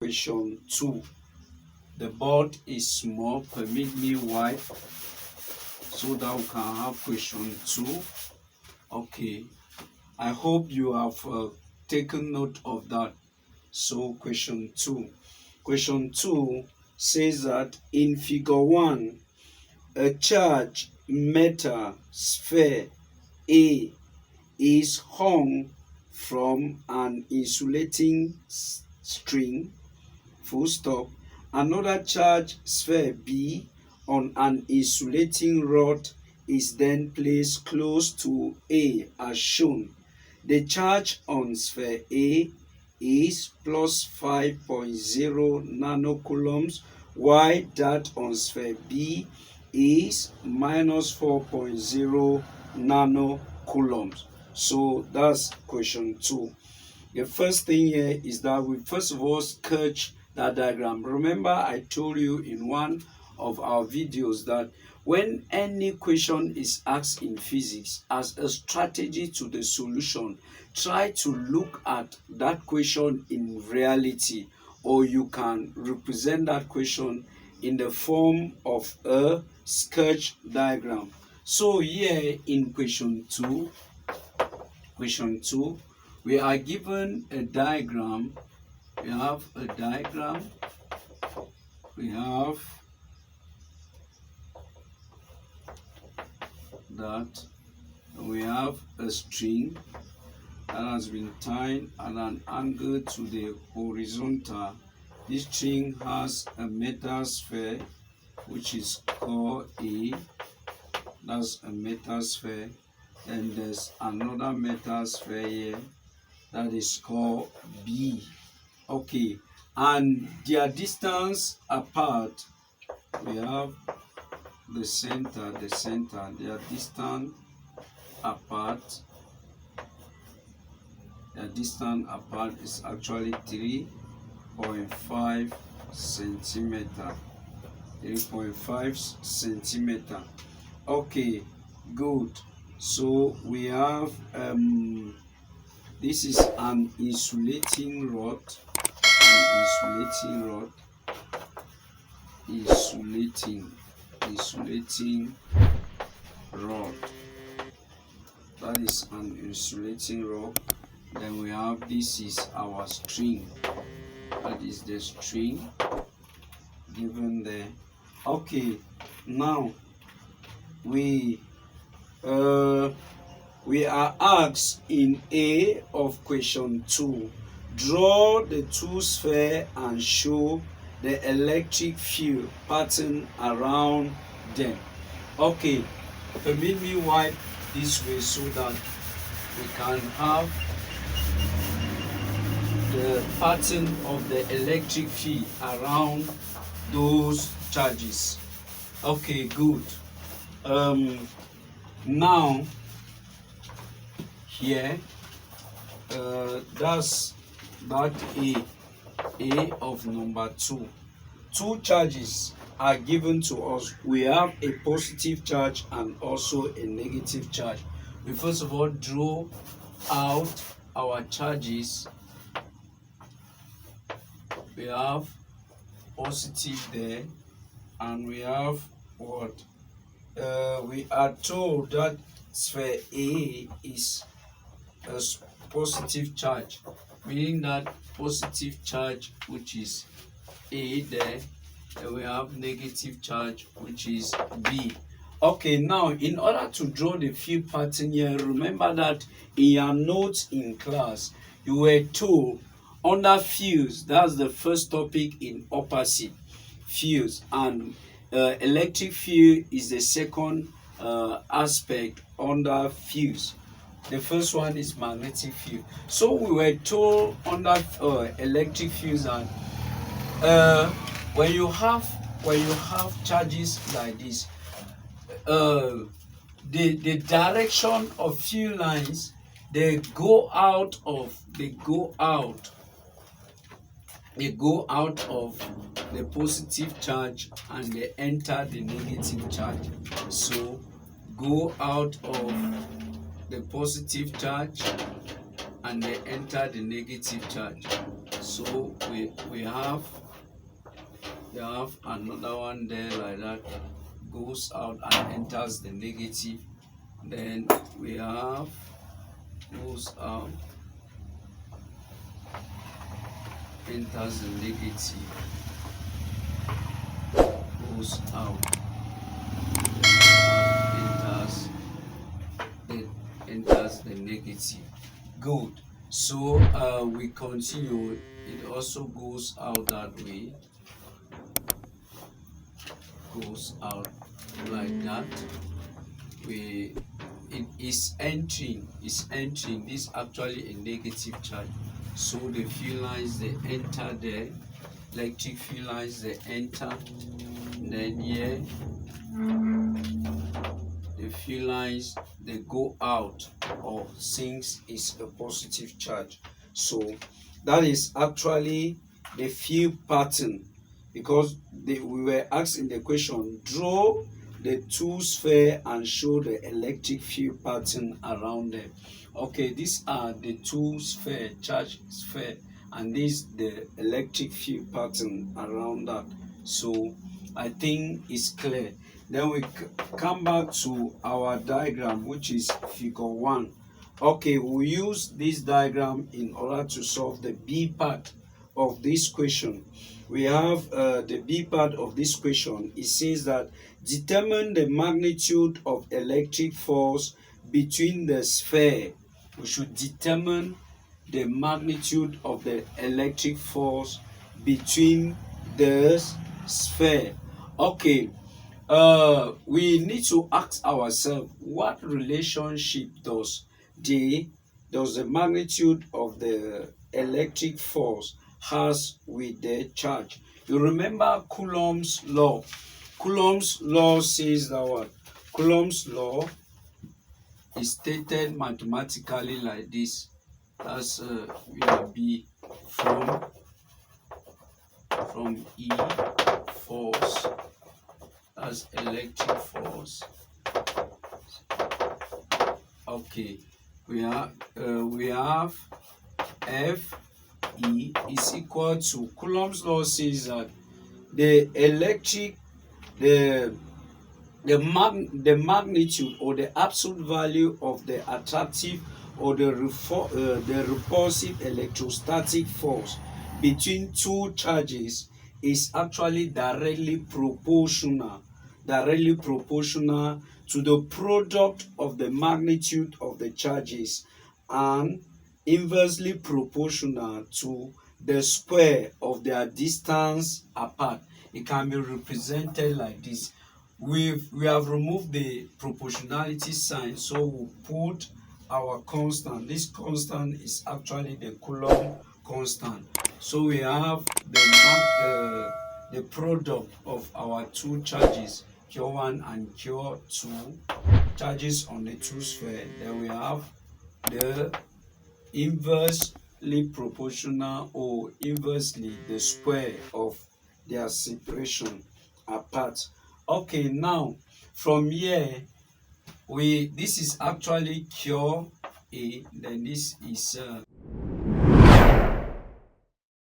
question 2. The board is small. Permit me wipe so that we can have question 2. Okay, I hope you have taken note of that. So question 2. Question 2 says that in figure 1, a charged metal sphere A is hung from an insulating string, full stop. Another charged sphere B on an insulating rod is then placed close to A as shown. The charge on sphere A is plus 5.0 nanocoulombs, while that on sphere B is minus 4.0 nanocoulombs. So that's question 2. The first thing here is that we first of all sketch that diagram. Remember, I told you in one of our videos that when any question is asked in physics, as a strategy to the solution, try to look at that question in reality, or you can represent that question in the form of a sketch diagram. So here in question 2, we are given a diagram. We have a diagram. We have that. We have a string that has been tied at an angle to the horizontal. This string has a metal sphere which is called A. That's a metal sphere. And there's another metal sphere here that is called B. Okay, and their distance apart, we have the center, their distance apart is actually 3.5 centimeter. 3.5 centimeter. Okay, good. So we have this is an insulating rod. Insulating rod. That is an insulating rod. Then we have, this is our string. That is the string given there. Okay, now we are asked in A of question 2, draw the two spheres and show the electric field pattern around them. Okay, permit me wipe this way so that we can have the pattern of the electric field around those charges. Okay, good. Now here that's that A of number 2. Two charges are given to us. We have a positive charge and also a negative charge. We first of all draw out our charges. We have positive there, and we have what? We are told that sphere A is a positive charge, meaning that positive charge, which is A there, and we have negative charge, which is B. Okay, now in order to draw the field pattern here, remember that in your notes in class, you were told under fields, that's the first topic in opposite fields, and electric field is the second aspect under fields. The first one is magnetic field. So we were told under electric fields that when you have charges like this, the direction of field lines, they go out of the positive charge and they enter the negative charge. So go out of the positive charge and they enter the negative charge. So we have another one there like that, goes out and enters the negative. Then we have goes out, enters the negative, goes out, enters enters the negative. Good. So we continue. It also goes out that way, goes out like that. It is entering, this is actually a negative charge. So the field lines, they enter there, electric field lines, they enter. Then here the field lines, they go out, or since is a positive charge. So that is actually the field pattern, because we were asked in the question, draw the two sphere and show the electric field pattern around them. Okay, these are the two sphere, charge sphere, and this the electric field pattern around that. So I think it's clear. Then we come back to our diagram, which is figure 1. Okay, we use this diagram in order to solve the B part of this question. We have the B part of this question. It says that determine the magnitude of electric force between the sphere. We should determine the magnitude of the electric force between the sphere. Okay, we need to ask ourselves, what relationship does the magnitude of the electric force has with the charge? You remember Coulomb's law. Coulomb's law says that what? Coulomb's law is stated mathematically like this. That's we have B from E, force, as electric force. Okay, we have F E is equal to, Coulomb's law says that the magnitude or the absolute value of the attractive or the repulsive electrostatic force between two charges is actually directly proportional to the product of the magnitude of the charges, and inversely proportional to the square of their distance apart. It can be represented like this. We have removed the proportionality sign, so we'll put our constant. This constant is actually the Coulomb constant. So we have the product of our two charges, Q1 and Q2, charges on the two sphere. Then we have the inversely proportional, or inversely the square of their separation apart. Okay, now from here, this is actually Q A, then this is